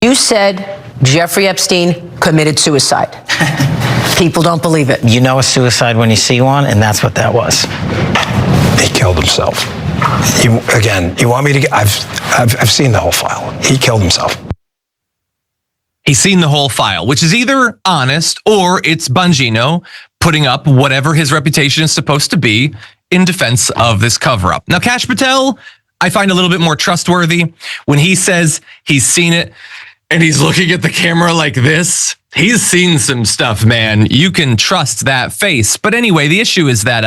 You said Jeffrey Epstein committed suicide. People don't believe it. You know a suicide when you see one, and that's what that was. He killed himself. You want me to get? I've seen the whole file. He killed himself. He's seen the whole file, which is either honest or it's Bongino putting up whatever his reputation is supposed to be in defense of this cover-up. Now, Kash Patel, I find a little bit more trustworthy. When he says he's seen it and he's looking at the camera like this, he's seen some stuff, man. You can trust that face. But anyway, the issue is that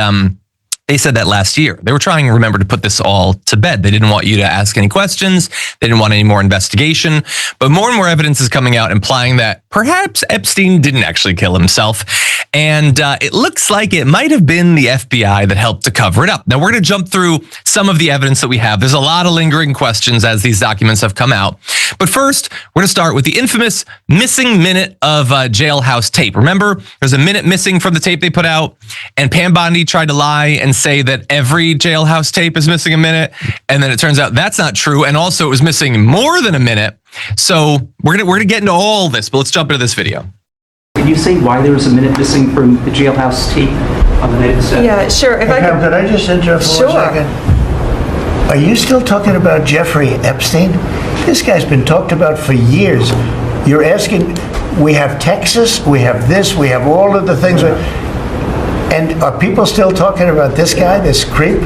they said that last year. They were trying, remember, to put this all to bed. They didn't want you to ask any questions. They didn't want any more investigation. But more and more evidence is coming out implying that perhaps Epstein didn't actually kill himself. And it looks like it might have been the FBI that helped to cover it up. Now, we're going to jump through some of the evidence that we have. There's a lot of lingering questions as these documents have come out. But first, we're going to start with the infamous missing minute of jailhouse tape. Remember, there's a minute missing from the tape they put out, and Pam Bondi tried to lie and say that every jailhouse tape is missing a minute, and then it turns out that's not true, and also it was missing more than a minute. So we're gonna get into all this, but let's jump into this video. Can you say why there was a minute missing from the jailhouse tape on the night of the set? Yeah, sure. If Could I just interrupt for 1 second? Are you still talking about Jeffrey Epstein? This guy's been talked about for years. You're asking, we have Texas, we have this, we have all of the things. And are people still talking about this guy, this creep?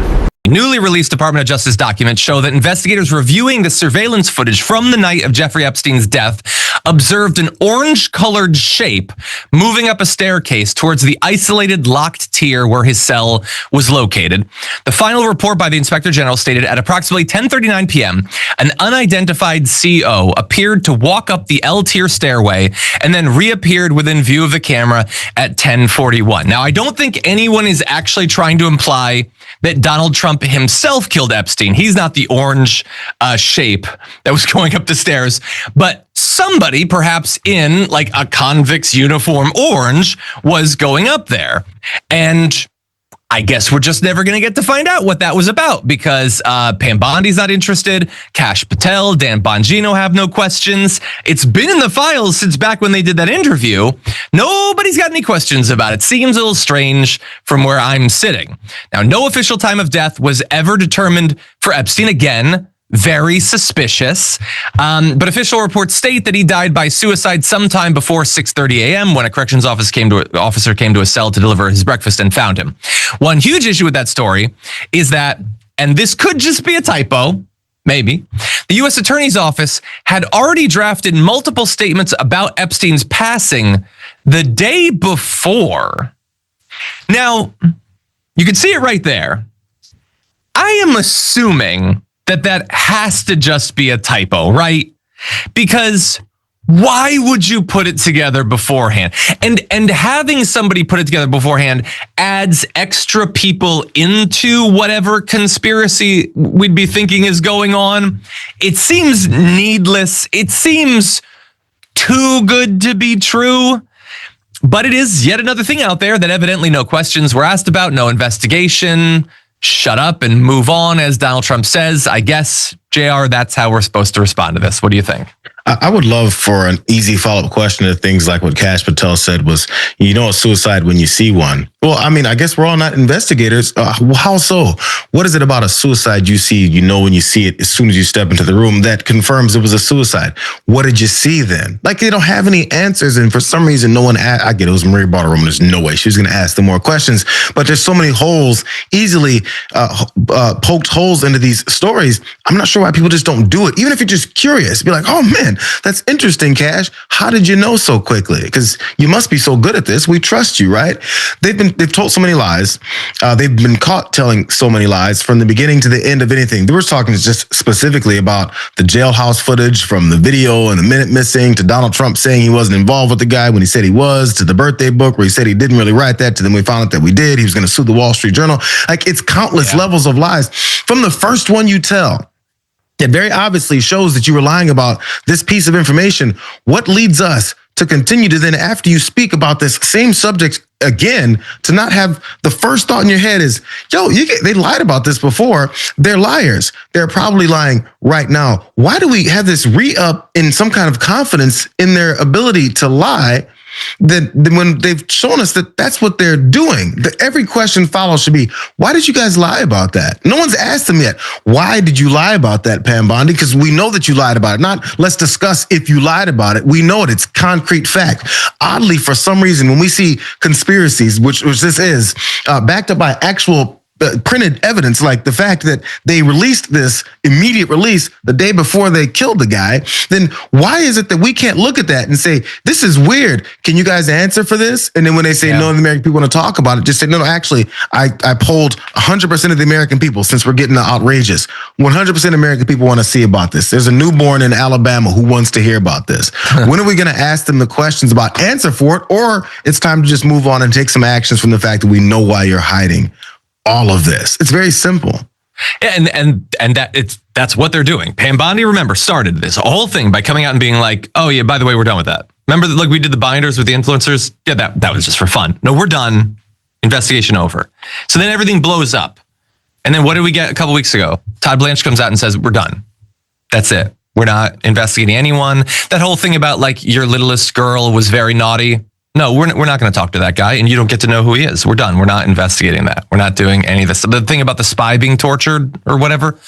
Newly released Department of Justice documents show that investigators reviewing the surveillance footage from the night of Jeffrey Epstein's death observed an orange-colored shape moving up a staircase towards the isolated locked tier where his cell was located. The final report by the Inspector General stated at approximately 10:39 p.m., an unidentified CO appeared to walk up the L-tier stairway and then reappeared within view of the camera at 10:41. Now, I don't think anyone is actually trying to imply that Donald Trump himself killed Epstein. He's not the orange shape that was going up the stairs, but somebody, perhaps in like a convict's uniform orange, was going up there. And I guess we're just never going to get to find out what that was about, because Pam Bondi's not interested. Kash Patel, Dan Bongino have no questions. It's been in the files since back when they did that interview. Nobody's got any questions about it. Seems a little strange from where I'm sitting. Now, no official time of death was ever determined for Epstein. Again, very suspicious. But official reports state that he died by suicide sometime before 6:30 a.m. when a corrections officer came to a cell to deliver his breakfast and found him. One huge issue with that story is that, and this could just be a typo, maybe, the U.S. Attorney's Office had already drafted multiple statements about Epstein's passing the day before. Now, you can see it right there. I am assuming that has to just be a typo, right? Because why would you put it together beforehand? And having somebody put it together beforehand adds extra people into whatever conspiracy we'd be thinking is going on. It seems needless. It seems too good to be true. But it is yet another thing out there that evidently no questions were asked about, no investigation. Shut up and move on, as Donald Trump says. I guess, JR, that's how we're supposed to respond to this. What do you think? I would love for an easy follow-up question to things like what Kash Patel said was, you know, a suicide when you see one. Well, I mean, I guess we're all not investigators. How so? What is it about a suicide you see, you know, when you see it as soon as you step into the room that confirms it was a suicide? What did you see then? Like, they don't have any answers. And for some reason, no one asked. I get it was Marie Bartiromo. There's no way she was going to ask them more questions. But there's so many holes, easily poked holes into these stories. I'm not sure why people just don't do it. Even if you're just curious, be like, oh man, that's interesting, Kash. How did you know so quickly? Because you must be so good at this. We trust you, right? They've told so many lies. They've been caught telling so many lies from the beginning to the end of anything. They were talking just specifically about the jailhouse footage from the video and the minute missing, to Donald Trump saying he wasn't involved with the guy when he said he was, to the birthday book where he said he didn't really write that, to then we found out that we did. He was going to sue the Wall Street Journal. Like, it's countless levels of lies. From the first one you tell, it very obviously shows that you were lying about this piece of information. What leads us to continue to then, after you speak about this same subject again, to not have the first thought in your head is, yo, they lied about this before. They're liars. They're probably lying right now. Why do we have this re-up in some kind of confidence in their ability to lie? That when they've shown us that that's what they're doing, that every question follows should be, why did you guys lie about that? No one's asked them yet. Why did you lie about that, Pam Bondi? Because we know that you lied about it. Not let's discuss if you lied about it. We know it. It's concrete fact. Oddly, for some reason, when we see conspiracies, which this is, backed up by actual printed evidence, like the fact that they released this immediate release the day before they killed the guy, then why is it that we can't look at that and say, this is weird? Can you guys answer for this? And then when they say no, the American people want to talk about it, just say, no, actually, I polled 100% of the American people, since we're getting outrageous. 100% of American people want to see about this. There's a newborn in Alabama who wants to hear about this. When are we going to ask them the questions about answer for it? Or it's time to just move on and take some actions from the fact that we know why you're hiding all of this. It's very simple. And that's what they're doing. Pam Bondi, remember, started this whole thing by coming out and being like, oh yeah, by the way, we're done with that. Remember that, like, we did the binders with the influencers? Yeah, that was just for fun. No, we're done. Investigation over. So then everything blows up. And then what did we get a couple weeks ago? Todd Blanche comes out and says, we're done. That's it. We're not investigating anyone. That whole thing about, like, your littlest girl was very naughty. No, we're not going to talk to that guy, and you don't get to know who he is. We're done. We're not investigating that. We're not doing any of this. The thing about the spy being tortured or whatever,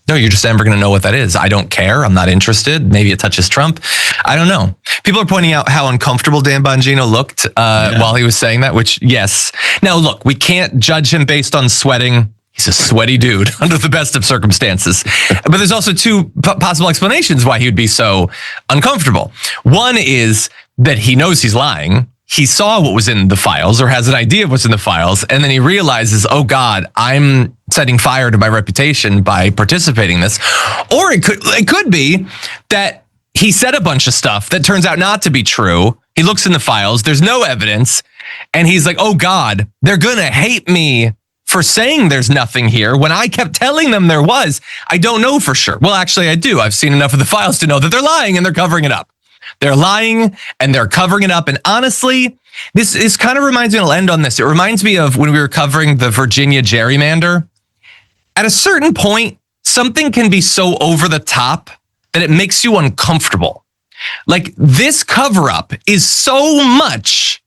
no, you're just never going to know what that is. I don't care. I'm not interested. Maybe it touches Trump. I don't know. People are pointing out how uncomfortable Dan Bongino looked while he was saying that, which, yes. Now, look, we can't judge him based on sweating. He's a sweaty dude under the best of circumstances. But there's also two possible explanations why he would be so uncomfortable. One is that he knows he's lying. He saw what was in the files, or has an idea of what's in the files, and then he realizes, oh God, I'm setting fire to my reputation by participating in this. Or it could be that he said a bunch of stuff that turns out not to be true. He looks in the files, there's no evidence, and he's like, oh God, they're gonna hate me for saying there's nothing here when I kept telling them there was. I don't know for sure. Well, actually I do. I've seen enough of the files to know that they're lying and they're covering it up. They're lying and they're covering it up. And honestly, this kind of reminds me, and I'll end on this. It reminds me of when we were covering the Virginia gerrymander. At a certain point, something can be so over the top that it makes you uncomfortable. Like, this cover up is so much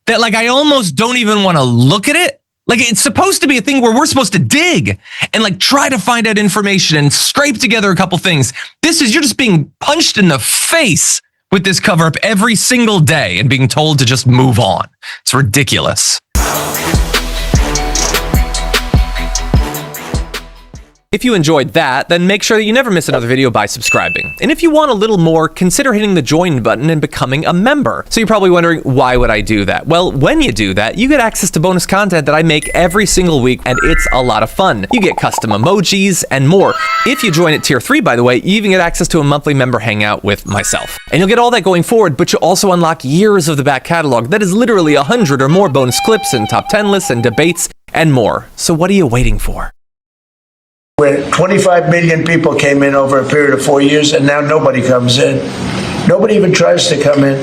that, like, I almost don't even want to look at it. Like, it's supposed to be a thing where we're supposed to dig and, like, try to find out information and scrape together a couple things. This is, you're just being punched in the face with this cover up every single day and being told to just move on. It's ridiculous. If you enjoyed that, then make sure that you never miss another video by subscribing. And if you want a little more, consider hitting the join button and becoming a member. So you're probably wondering, why would I do that? Well, when you do that, you get access to bonus content that I make every single week, and it's a lot of fun. You get custom emojis and more. If you join at tier 3, by the way, you even get access to a monthly member hangout with myself. And you'll get all that going forward, but you'll also unlock years of the back catalog. That is literally 100 or more bonus clips and top 10 lists and debates and more. So what are you waiting for? Where 25 million people came in over a period of 4 years, and now nobody comes in. Nobody even tries to come in.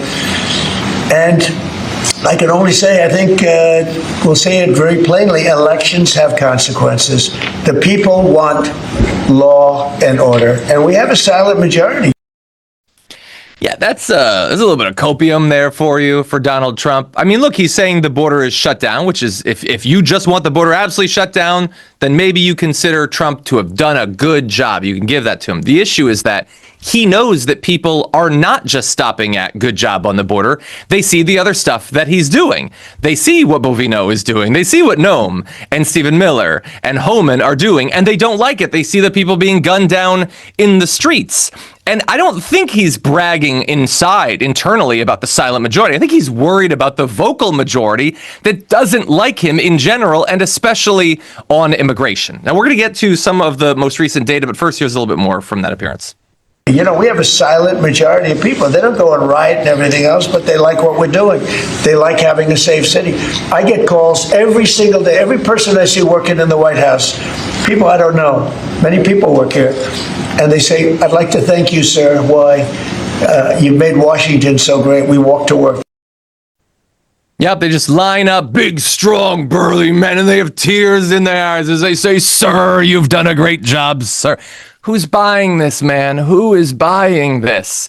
And I can only say, I think we'll say it very plainly, elections have consequences. The people want law and order, and we have a silent majority. Yeah, there's a little bit of copium there for you, for Donald Trump. I mean, look, he's saying the border is shut down, which is, if you just want the border absolutely shut down, then maybe you consider Trump to have done a good job. You can give that to him. The issue is that he knows that people are not just stopping at good job on the border. They see the other stuff that he's doing. They see what Bovino is doing. They see what Noam and Stephen Miller and Homan are doing, and they don't like it. They see the people being gunned down in the streets. And I don't think he's bragging internally about the silent majority. I think he's worried about the vocal majority that doesn't like him in general, and especially on immigration. Now, we're going to get to some of the most recent data, but first, here's a little bit more from that appearance. You know, we have a silent majority of people. They don't go and riot and everything else, but they like what we're doing. They like having a safe city. I get calls every single day. Every person I see working in the White House, people I don't know, many people work here, and they say, I'd like to thank you, sir. Why? You've made Washington so great. We walk to work. Yep, they just line up, big, strong, burly men, and they have tears in their eyes as they say, "Sir, you've done a great job, sir." Who's buying this, man? Who is buying this?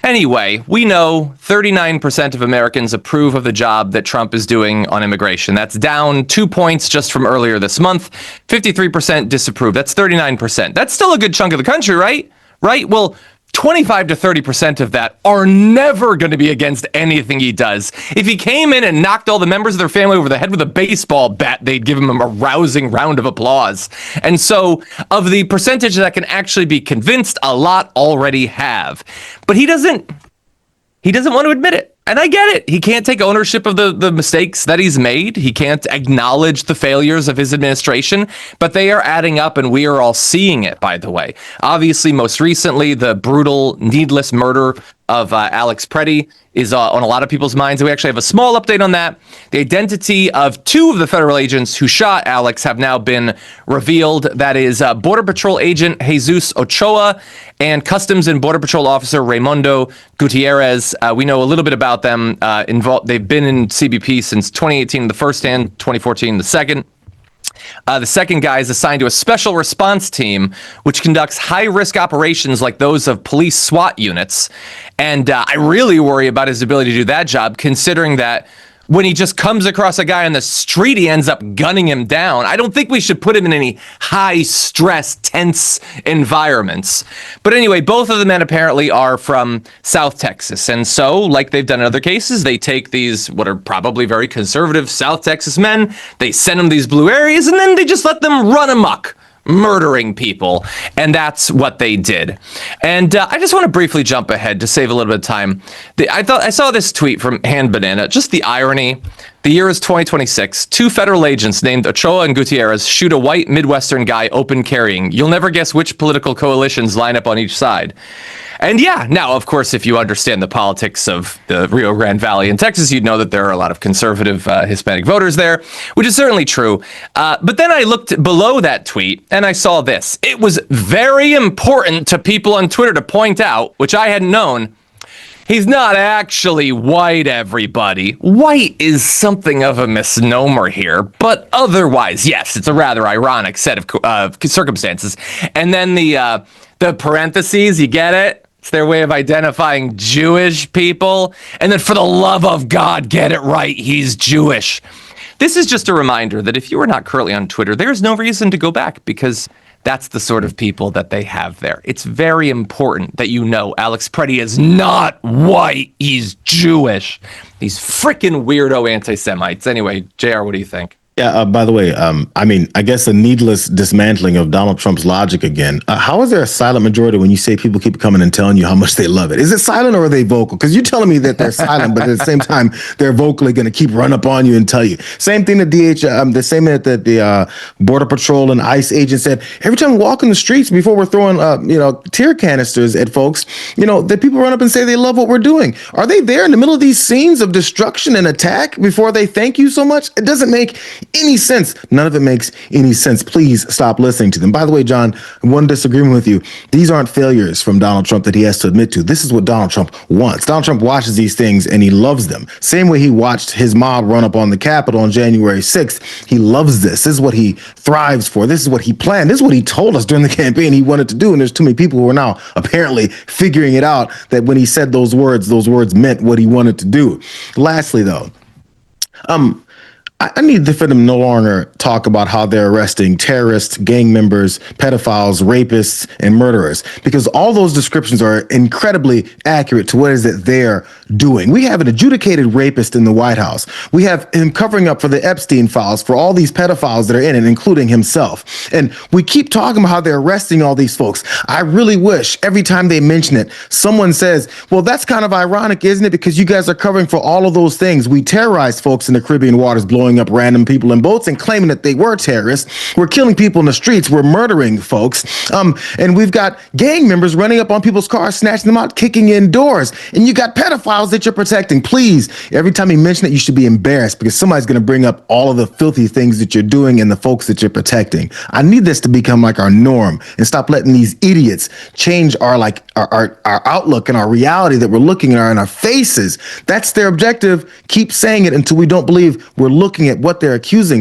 Anyway, we know 39% of Americans approve of the job that Trump is doing on immigration. That's down 2 points just from earlier this month. 53% disapprove. That's 39%. That's still a good chunk of the country, right? Right? Well, 25 to 30% of that are never going to be against anything he does. If he came in and knocked all the members of their family over the head with a baseball bat, they'd give him a rousing round of applause. And so, of the percentage that can actually be convinced, a lot already have. But he doesn't want to admit it. And I get it. He can't take ownership of the mistakes that he's made. He can't acknowledge the failures of his administration, but they are adding up and we are all seeing it, by the way. Obviously, most recently, the brutal, needless murder of Alex Preddy is on a lot of people's minds. We actually have a small update on that. The identity of two of the federal agents who shot Alex have now been revealed. That is Border Patrol agent Jesus Ochoa and Customs and Border Patrol officer Raimundo Gutierrez. We know a little bit about them. They've been in CBP since 2018, the first, and 2014, the second. The second guy is assigned to a special response team, which conducts high-risk operations like those of police SWAT units. And I really worry about his ability to do that job, considering that when he just comes across a guy on the street, he ends up gunning him down. I don't think we should put him in any high-stress, tense environments. But anyway, both of the men apparently are from South Texas. And so, like they've done in other cases, they take these, what are probably very conservative South Texas men, they send them these blue areas, and then they just let them run amok, murdering people. And that's what they did. And I just want to briefly jump ahead to save a little bit of time. I saw this tweet from Hand Banana. Just the irony. The year is 2026. Two federal agents named Ochoa and Gutierrez shoot a white Midwestern guy open carrying. You'll never guess which political coalitions line up on each side. And yeah, now, of course, if you understand the politics of the Rio Grande Valley in Texas, you'd know that there are a lot of conservative Hispanic voters there, which is certainly true. But then I looked below that tweet and I saw this. It was very important to people on Twitter to point out, which I hadn't known, he's not actually white, everybody. White is something of a misnomer here, but otherwise, yes, it's a rather ironic set of circumstances. And then the parentheses, you get it? It's their way of identifying Jewish people. And then for the love of God, get it right, he's Jewish. This is just a reminder that if you are not currently on Twitter, there's no reason to go back because that's the sort of people that they have there. It's very important that you know Alex Preddy is not white, he's Jewish. These freaking weirdo anti-Semites. Anyway, JR, what do you think? Yeah, by the way, I guess a needless dismantling of Donald Trump's logic again. How is there a silent majority when you say people keep coming and telling you how much they love it? Is it silent or are they vocal? Because you're telling me that they're silent, but at the same time, they're vocally going to keep run up on you and tell you. Same thing that the same that the Border Patrol and ICE agents said. Every time we walk in the streets before we're throwing, tear canisters at folks, the people run up and say they love what we're doing. Are they there in the middle of these scenes of destruction and attack before they thank you so much? It doesn't make any sense. None of it makes any sense. Please stop listening to them. By the way, John, one disagreement with you. These aren't failures from Donald Trump that he has to admit to. This is what Donald Trump wants. Donald Trump watches these things and he loves them. Same way he watched his mob run up on the Capitol on January 6th. He loves this. This is what he thrives for. This is what he planned. This is what he told us during the campaign he wanted to do. And there's too many people who are now apparently figuring it out that when he said those words meant what he wanted to do. Lastly, though, I need for them no longer talk about how they're arresting terrorists, gang members, pedophiles, rapists, and murderers, because all those descriptions are incredibly accurate to what it is that they're doing. We have an adjudicated rapist in the White House. We have him covering up for the Epstein files for all these pedophiles that are in it, including himself. And we keep talking about how they're arresting all these folks. I really wish every time they mention it, someone says, well, that's kind of ironic, isn't it? Because you guys are covering for all of those things. We terrorized folks in the Caribbean waters, blowing up random people in boats and claiming that they were terrorists. We're killing people in the streets. We're murdering folks. And we've got gang members running up on people's cars, snatching them out, kicking in doors. And you got pedophiles that you're protecting. Please, every time you mention it, you should be embarrassed because somebody's going to bring up all of the filthy things that you're doing and the folks that you're protecting. I need this to become like our norm and stop letting these idiots change our our outlook and our reality that we're looking at in our faces. That's their objective. Keep saying it until we don't believe we're looking at what they're accusing.